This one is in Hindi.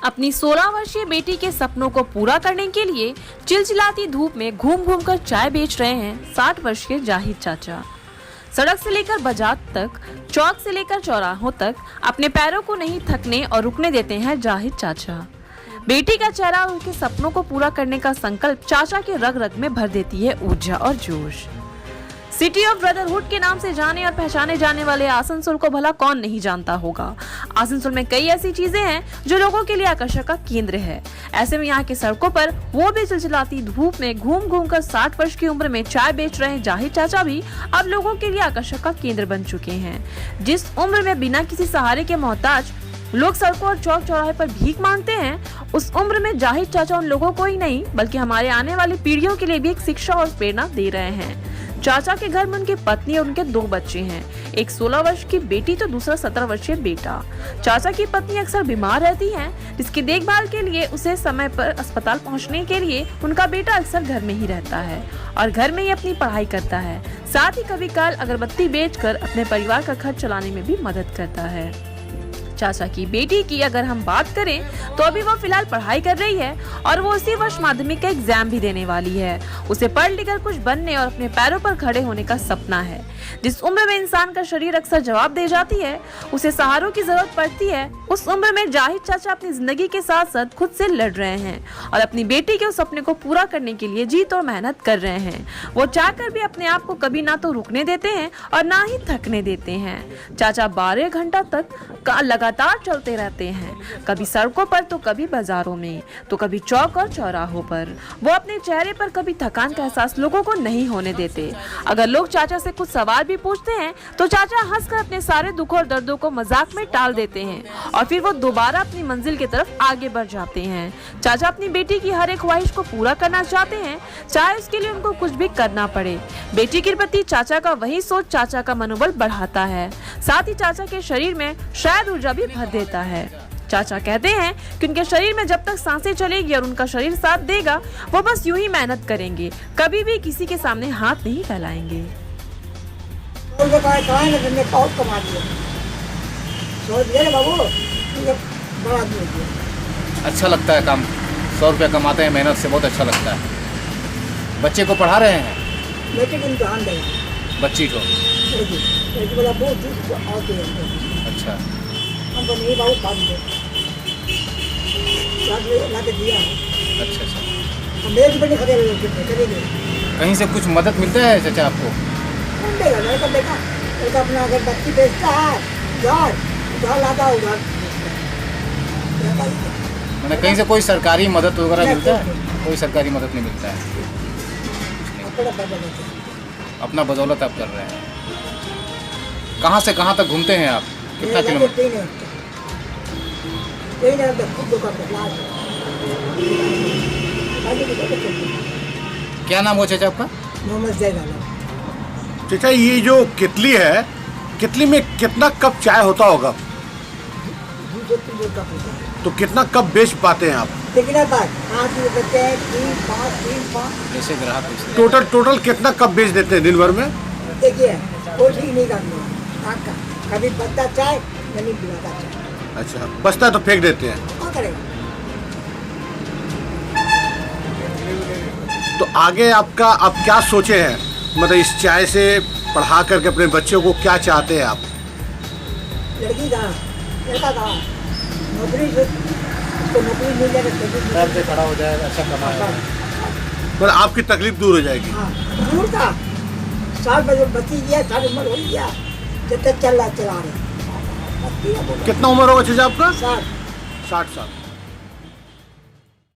अपनी 16 वर्षीय बेटी के सपनों को पूरा करने के लिए चिलचिलाती धूप में घूम घूम कर चाय बेच रहे हैं 60 वर्ष के जाहिद चाचा। सड़क से लेकर बाजार तक, चौक से लेकर चौराहों तक अपने पैरों को नहीं थकने और रुकने देते हैं जाहिद चाचा। बेटी का चेहरा और उनके सपनों को पूरा करने का संकल्प चाचा के रग रग में भर देती है ऊर्जा और जोश। सिटी ऑफ ब्रदरहुड के नाम से जाने और पहचाने जाने वाले आसनसोल को भला कौन नहीं जानता होगा। आसनसोल में कई ऐसी चीजें हैं जो लोगों के लिए आकर्षण का केंद्र है। ऐसे में यहाँ की सड़कों पर वो भी चिलचिलाती धूप में घूम घूम कर 60 वर्ष की उम्र में चाय बेच रहे जाहिद चाचा भी अब लोगों के लिए आकर्षण का केंद्र बन चुके हैं। जिस उम्र में बिना किसी सहारे के मोहताज लोग सड़कों और चौक चौराहे पर भीख मांगते हैं, उस उम्र में जाहिद चाचा उन लोगों को ही नहीं बल्कि हमारे आने वाली पीढ़ियों के लिए भी एक शिक्षा और प्रेरणा दे रहे हैं। चाचा के घर में उनकी पत्नी और उनके 2 बच्चे हैं, एक 16 वर्ष की बेटी तो दूसरा 17 वर्षीय बेटा। चाचा की पत्नी अक्सर बीमार रहती हैं, जिसकी देखभाल के लिए उसे समय पर अस्पताल पहुंचने के लिए उनका बेटा अक्सर घर में ही रहता है और घर में ही अपनी पढ़ाई करता है। साथ ही कभी काल अगरबत्ती बेचकर अपने परिवार का खर्च चलाने में भी मदद करता है। चाचा की बेटी की अगर हम बात करें तो अभी वो फिलहाल पढ़ाई कर रही है और वो इसी वर्ष माध्यमिक का एग्जाम भी देने वाली है। उसे पढ़ लिख कर कुछ बनने और अपने पैरों पर खड़े होने का सपना है। जिस उम्र में इंसान का शरीर अक्सर जवाब दे जाती है, उसे सहारों की जरूरत पड़ती है, उस उम्र में जाहिद चाचा अपनी जिंदगी के साथ साथ खुद से लड़ रहे हैं और अपनी बेटी के उस सपने को पूरा करने के लिए जी तोड़ मेहनत कर रहे हैं। वो चाहकर भी अपने आप को कभी ना तो रुकने देते हैं और ना ही थकने देते हैं। चाचा 12 घंटा तक लगातार चलते रहते हैं, कभी सड़कों पर तो कभी बाजारों में तो कभी चौक और चौराहों पर। वो अपने चेहरे पर कभी थकान का एहसास लोगों को नहीं होने देते। अगर लोग चाचा से कुछ सवाल भी पूछते हैं तो चाचा हंसकर अपने सारे दुखों और दर्दों को मजाक में टाल देते हैं और फिर वो दोबारा अपनी मंजिल की तरफ आगे बढ़ जाते हैं। चाचा अपनी बेटी की हर एक ख्वाहिश को पूरा करना चाहते हैं, चाहे उसके लिए उनको कुछ भी करना पड़े। बेटी के प्रति चाचा का वही सोच चाचा का मनोबल बढ़ाता है, साथ ही चाचा के शरीर में शायद ऊर्जा भी भर देता है। चाचा कहते हैं कि उनके शरीर में जब तक सांसें चलेगी और उनका शरीर साथ देगा, वो बस यूं ही मेहनत करेंगे, कभी भी किसी के सामने हाथ नहीं फैलाएंगे। अच्छा लगता है काम, 100 रुपया कमाते हैं मेहनत से, बहुत अच्छा लगता है। बच्चे को पढ़ा रहे हैं? बेटे को इम्तिहान देगा। बच्ची को? अच्छा। हम नहीं बाबू काम दे लाके दिया है। अच्छा अच्छा। हम मेज पे नहीं खरीदेंगे। कहीं से कुछ मदद मिलता है चाचा आपको? कौन देगा? लड़का देखा लड़का अपना अगर बत्ती बेचता है उधार लाता है, उधार मैंने कहीं से कोई सरकारी मदद वगैरह मिलता है? कोई सरकारी मदद नहीं मिलता है। अपना बदौलत आप कर रहे हैं। कहाँ से कहाँ तक घूमते हैं आप? कितना किलोमीटर? क्या नाम हो चाचा आपका? मोहम्मद जैद आलम। चाचा ये जो कितली है, कितली में कितना कप चाय होता होगा? 2-3 कप होता है। तो कितना कप बेच पाते हैं आप? कितना बार 5 बच्चे हैं, 3-5 जैसे ग्राहक टोटल कितना कप बेच देते हैं दिन भर में? देखिए कोई ठीक नहीं करना, कभी बचता चाय नहीं पिलाता चाय। अच्छा, बचता है तो फेंक देते हैं। क्या करेगा? तो आगे आपका आप क्या सोचे हैं, मतलब इस चाय से पढ़ा करके अपने बच्चों को क्या चाहते हैं आप? लड़की कहाँ, लड़का कहाँ, नौकरी से उसको नौकरी मिल जाएगा, से खड़ा हो जाएगा, अच्छा कमाएगा। मतलब आपकी तकलीफ दूर हो जाएगी। हाँ दूर का 60 बजे बच्ची गया, 60 उम्र हो गया, जब तक चल रहा चला रहे। कितना उम्र होगा चाचा आपका? 60। 60 साल।